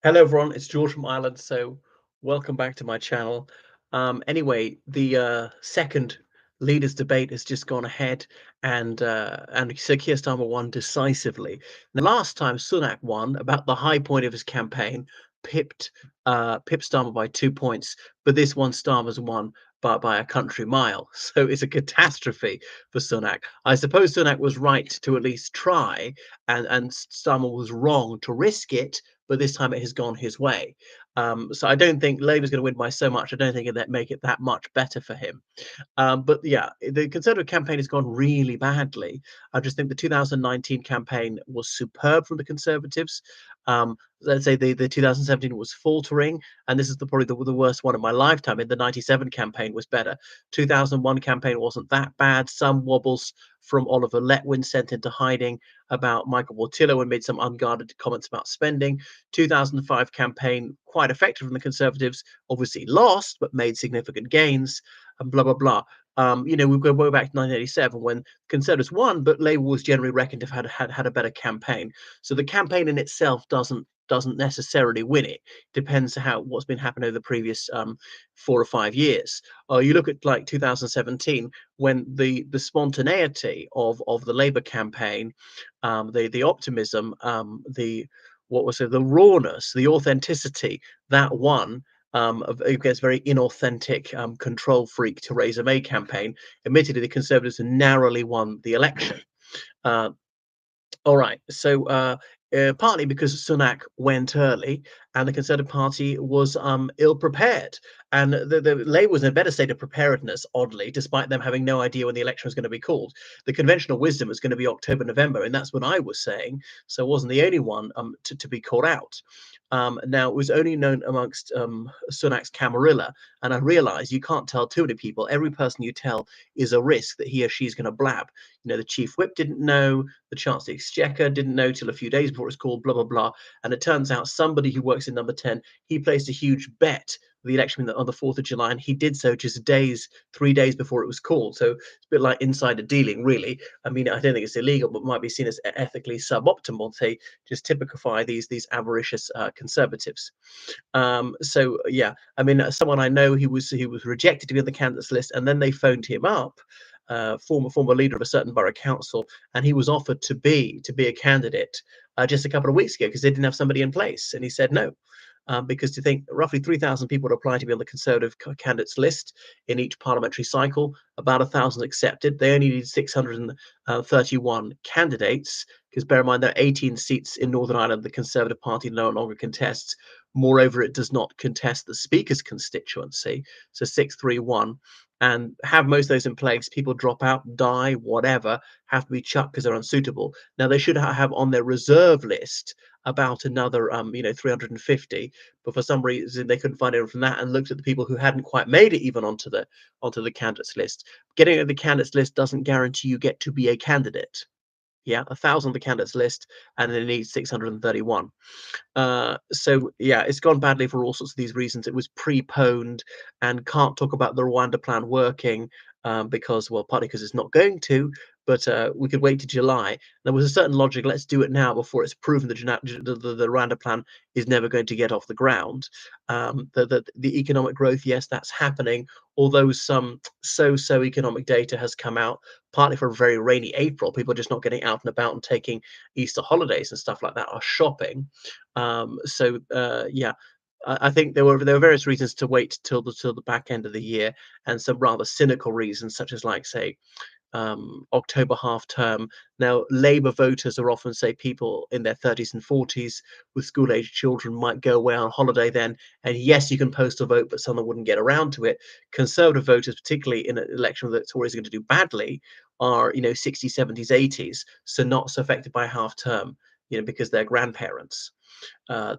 Hello everyone, it's George from Ireland. So welcome back to my channel. Anyway, the second leaders debate has just gone ahead, and Sir Keir Starmer won decisively. The last time Sunak won, about the high point of his campaign, pipped pipped Starmer by 2 points, but this one Starmer's won by a country mile. So it's a catastrophe for Sunak. I suppose Sunak was right to at least try, and Starmer was wrong to risk it, but this time it has gone his way. So I don't think Labour's going to win by so much. I don't think that make it that much better for him. But yeah, the Conservative campaign has gone really badly. I just think the 2019 campaign was superb from the Conservatives. Let's say the 2017 was faltering, and this is probably the worst one of my lifetime. In the 97 campaign was better. 2001 campaign wasn't that bad. Some wobbles from Oliver Letwin sent into hiding about Michael Portillo and made some unguarded comments about spending. 2005 campaign quite effective from the Conservatives. Obviously lost, but made significant gains, and blah blah blah. We go way back to 1987 when Conservatives won, but Labour was generally reckoned to have had a better campaign. So the campaign in itself doesn't necessarily win it. Depends how what's been happening over the previous 4 or 5 years. You look at like 2017 when the spontaneity of the Labour campaign, the optimism, the what was it, the rawness, the authenticity that won against very inauthentic control freak Theresa May campaign. Admittedly, the Conservatives narrowly won the election. Uh, all right. Partly because Sunak went early and the Conservative Party was ill prepared. And the Labour was in a better state of preparedness, oddly, despite them having no idea when the election was going to be called. The conventional wisdom was going to be October, November, and that's what I was saying. So I wasn't the only one to be caught out. Now, it was only known amongst Sunak's Camarilla, and I realised you can't tell too many people. Every person you tell is a risk that he or she's going to blab. The Chief Whip didn't know, the Chancellor of the Exchequer didn't know till a few days before it's called, blah, blah, blah. And it turns out somebody who works in Number 10, he placed a huge bet for the election on the 4th of July, and he did so just 3 days before it was called. So it's a bit like insider dealing, really. I mean, I don't think it's illegal, but might be seen as ethically suboptimal to just typify these avaricious conservatives. So yeah, I mean, someone I know, he was rejected to be on the candidates list, and then they phoned him up, former leader of a certain borough council, and he was offered to be a candidate just a couple of weeks ago because they didn't have somebody in place, and he said no. Because to think roughly 3,000 people would apply to be on the Conservative candidates list in each parliamentary cycle, about 1,000 accepted. They only need 631 candidates, because bear in mind there are 18 seats in Northern Ireland the Conservative Party no longer contests. Moreover, it does not contest the Speaker's constituency, so 631. And have most of those in place, people drop out, die, whatever, have to be chucked because they're unsuitable. Now, they should have on their reserve list about another 350, but for some reason they couldn't find anyone from that, and looked at the people who hadn't quite made it even onto the candidates list. Getting on the candidates list doesn't guarantee you get to be a candidate. Yeah, 1,000 on the candidates list, and they need 631. So yeah, it's gone badly for all sorts of these reasons. It was preponed, and can't talk about the Rwanda plan working because, well, partly because it's not going to, but we could wait to July. There was a certain logic. Let's do it now before it's proven the Rwanda plan is never going to get off the ground. The economic growth, yes, that's happening. Although some so-so economic data has come out, partly for a very rainy April, people are just not getting out and about and taking Easter holidays and stuff like that, are shopping. Yeah, I think there were various reasons to wait till the back end of the year, and some rather cynical reasons, such as, like, say, October half term. Now, Labour voters are often, say, people in their 30s and 40s with school-aged children might go away on holiday then, and yes, you can post a vote, but someone wouldn't get around to it. Conservative voters, particularly in an election that Tories are going to do badly, are 60s, 70s, 80s, so not so affected by half term, because they're grandparents. Uh,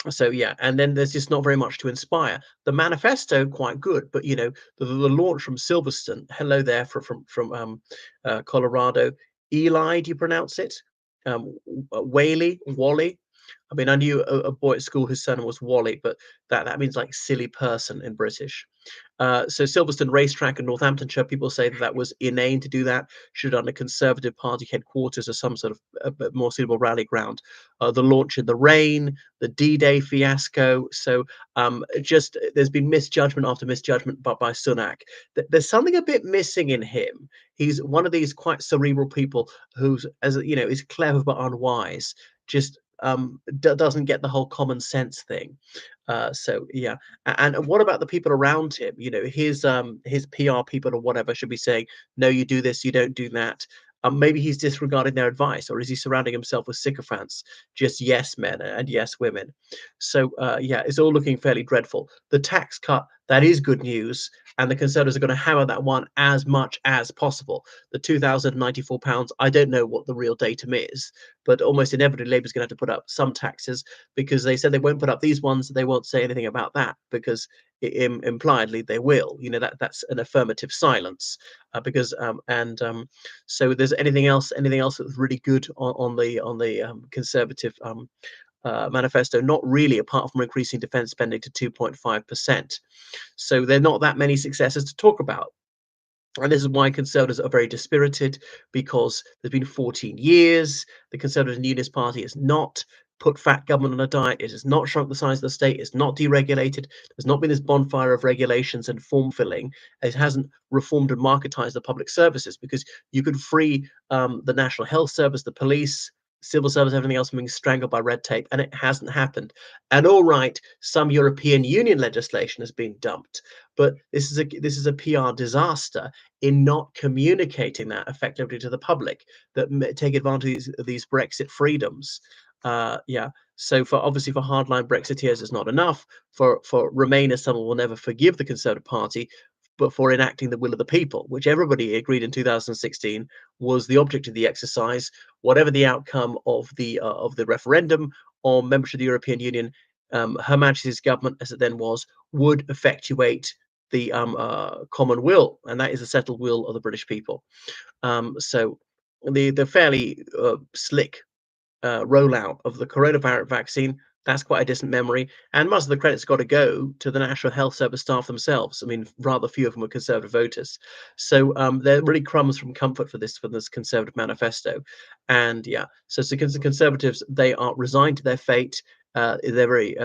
so yeah, and then there's just not very much to inspire. The manifesto quite good, but the launch from Silverstone. Hello there from Colorado. Eli, do you pronounce it? Whaley, Wally. I mean, I knew a boy at school whose surname was Wally, but that means like silly person in British. So Silverstone Racetrack in Northamptonshire, people say that that was inane to do that. Should have done a Conservative Party headquarters or some sort of more suitable rally ground. The launch in the rain, the D-Day fiasco. So just there's been misjudgment after misjudgment, but by Sunak. There's something a bit missing in him. He's one of these quite cerebral people who's, as you know, is clever but unwise. Just doesn't get the whole common sense thing. So yeah, and what about the people around him? You know, his PR people or whatever should be saying, no, you do this, you don't do that. Maybe he's disregarding their advice, or is he surrounding himself with sycophants, just yes men and yes women? So yeah, it's all looking fairly dreadful. The tax cut, that is good news, and the Conservatives are going to hammer that one as much as possible. The £2,094, I don't know what the real datum is, but almost inevitably Labour's going to have to put up some taxes because they said they won't put up these ones. They won't say anything about that because impliedly they will. You know, that's an affirmative silence because so there's anything else that's really good on the Conservative manifesto? Not really, apart from increasing defence spending to 2.5%. So there are not that many successes to talk about. And this is why Conservatives are very dispirited, because there's been 14 years. The Conservative and Unionist Party has not put fat government on a diet. It has not shrunk the size of the state. It's not deregulated. There's not been this bonfire of regulations and form filling. It hasn't reformed and marketized the public services, because you could free the National Health Service, the police, civil service, everything else from being strangled by red tape, and it hasn't happened. And all right, some European Union legislation has been dumped, but this is a PR disaster in not communicating that effectively to the public that take advantage of these Brexit freedoms. Yeah. So for obviously for hardline Brexiteers, it's not enough. For Remainers, someone will never forgive the Conservative Party, but for enacting the will of the people, which everybody agreed in 2016 was the object of the exercise, whatever the outcome of the referendum on membership of the European Union, Her Majesty's government, as it then was, would effectuate the common will, and that is the settled will of the British people. So the fairly slick rollout of the coronavirus vaccine, that's quite a distant memory. And most of the credit's got to go to the National Health Service staff themselves. I mean, rather few of them were Conservative voters. So there really crumbs from comfort for this Conservative manifesto. And yeah, so the Conservatives, they are resigned to their fate. They're very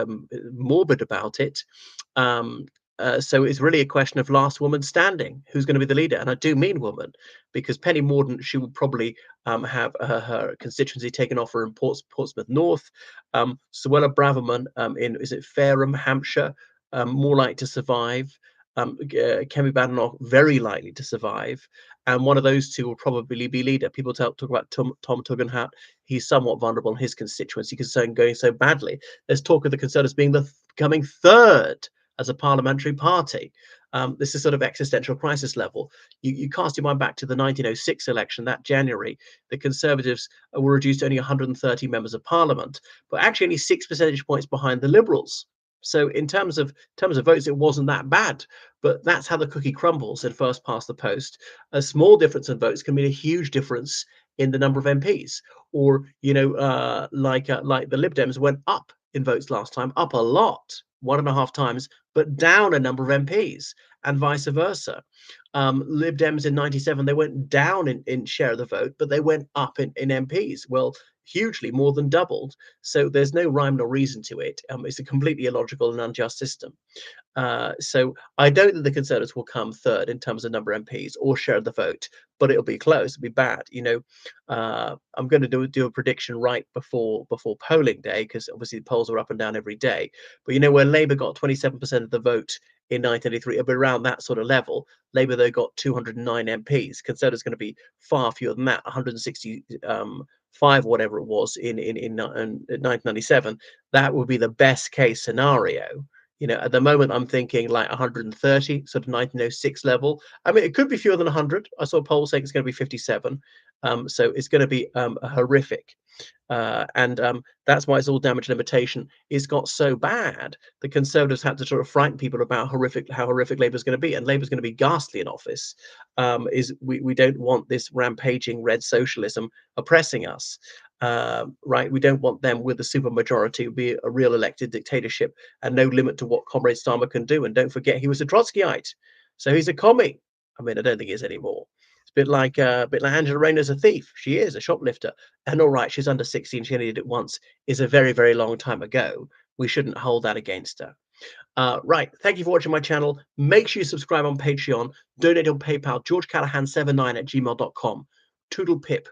morbid about it. Um, so it's really a question of last woman standing. Who's going to be the leader? And I do mean woman, because Penny Mordaunt, she will probably have her constituency taken off her in Portsmouth North. Suella Braverman in, is it Fareham, Hampshire, more likely to survive. Kemi Badenoch, very likely to survive. And one of those two will probably be leader. People talk about Tom Tugendhat. He's somewhat vulnerable in his constituency because it's going so badly. There's talk of the Conservatives being coming third as a parliamentary party. This is sort of existential crisis level. You cast your mind back to the 1906 election, that January. The Conservatives were reduced to only 130 members of parliament, but actually only 6 percentage points behind the Liberals. So in terms of votes, it wasn't that bad. But that's how the cookie crumbles in first past the post. A small difference in votes can mean a huge difference in the number of MPs. Or like the Lib Dems went up in votes last time, up a lot, 1.5 times, but down a number of MPs, and vice versa. Lib Dems in '97, they went down in share of the vote, but they went up in MPs. Well, hugely, more than doubled. So there's no rhyme nor reason to it. It's a completely illogical and unjust system. So I don't think the Conservatives will come third in terms of number of MPs or share of the vote, but it'll be close. It'll be bad. I'm going to do a prediction right before polling day, because obviously the polls are up and down every day. But where Labour got 27% of the vote in 1983, it'll be around that sort of level. Labour, though, got 209 MPs. Conservatives going to be far fewer than that, 165 or whatever it was in 1997. That would be the best case scenario. At the moment, I'm thinking like 130, sort of 1906 level. I mean, it could be fewer than 100. I saw a poll saying it's going to be 57. So it's going to be horrific. And that's why it's all damage and imitation. It's got so bad the Conservatives had to sort of frighten people about how horrific Labour's going to be, and Labour's going to be ghastly in office. Is we don't want this rampaging red socialism oppressing us. Right, we don't want them with the supermajority be a real elected dictatorship and no limit to what Comrade Starmer can do. And don't forget, he was a Trotskyite, so he's a commie. I mean, I don't think he is anymore. It's a bit like Angela Rayner's a thief. She is a shoplifter. And all right, she's under 16. She only did it once. Is a very, very long time ago. We shouldn't hold that against her. Right. Thank you for watching my channel. Make sure you subscribe on Patreon. Donate on PayPal. GeorgeCallahan79 at gmail.com. Toodle pip.